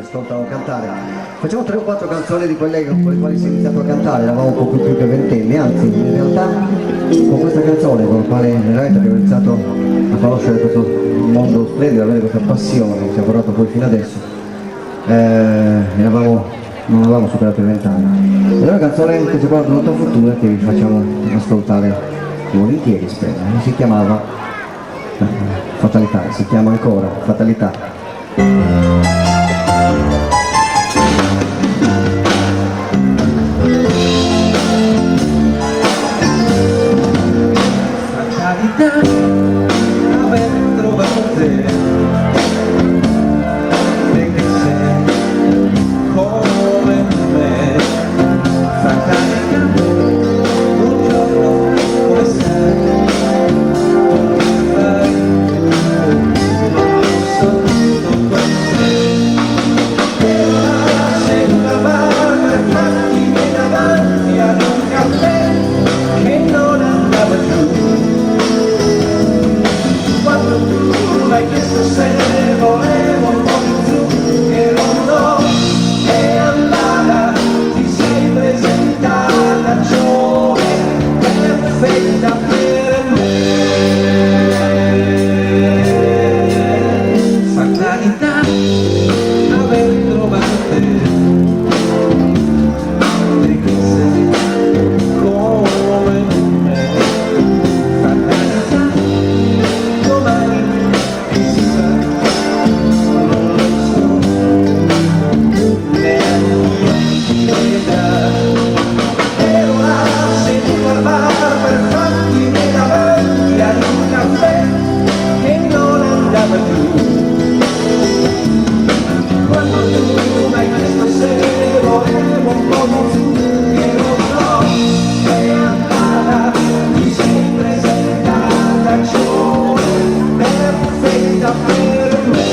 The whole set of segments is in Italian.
ascoltavo cantare. Facciamo 3 o 4 canzoni di quelle con le quali si è iniziato a cantare, eravamo un po' più che ventenni, anzi in realtà con questa canzone con la quale veramente abbiamo iniziato a conoscere questo mondo splendido, avere questa passione che ci ha portato poi fino adesso, non avevamo superato i 20 anni. Ed è una canzone che ci porta molta fortuna che vi facciamo ascoltare volentieri, spero. Si chiamava Fatalità, si chiama ancora Fatalità. Aver trovato te, perché sei come me, fatalità, un giorno come sei, fai soltanto con te, e ora sei una barra e fatti davanti ad un caffè che non andava giù. Quando tu mi hai chiesto se volevo un po' di zucchero o no, e allora ti sei presentata, cioè perfetta per me. Fatalità, aver trovato te, perché sei come me. Fatalità, domani chissà, non lo so, neanche l'età. E ora sei al bar per farti davanti ad un caffè che non andava più. Quando tu mi hai chiesto se volevo un po' di zucchero o no, e allora ti sei presentata, cioè perfetta per me.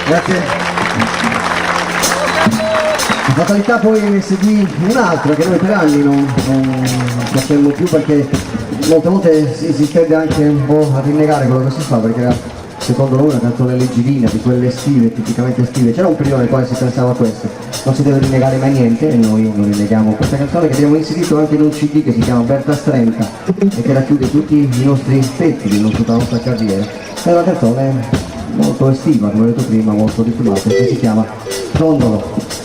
Grazie. La Fatalità poi ne seguì un'altra che noi per anni non facemmo più perché molte volte si tende anche un po' a rinnegare quello che si fa, perché era secondo noi una canzone leggerina, di quelle estive, tipicamente estive. C'era un periodo nel quale si pensava a questo, non si deve rinnegare mai niente e noi non rinneghiamo questa canzone che abbiamo inserito anche in un CD che si chiama Berta Strenta e che racchiude tutti i nostri pezzi di tutta la nostra carriera. È una canzone molto estiva, come ho detto prima, molto ritmata, che si chiama Tondolo.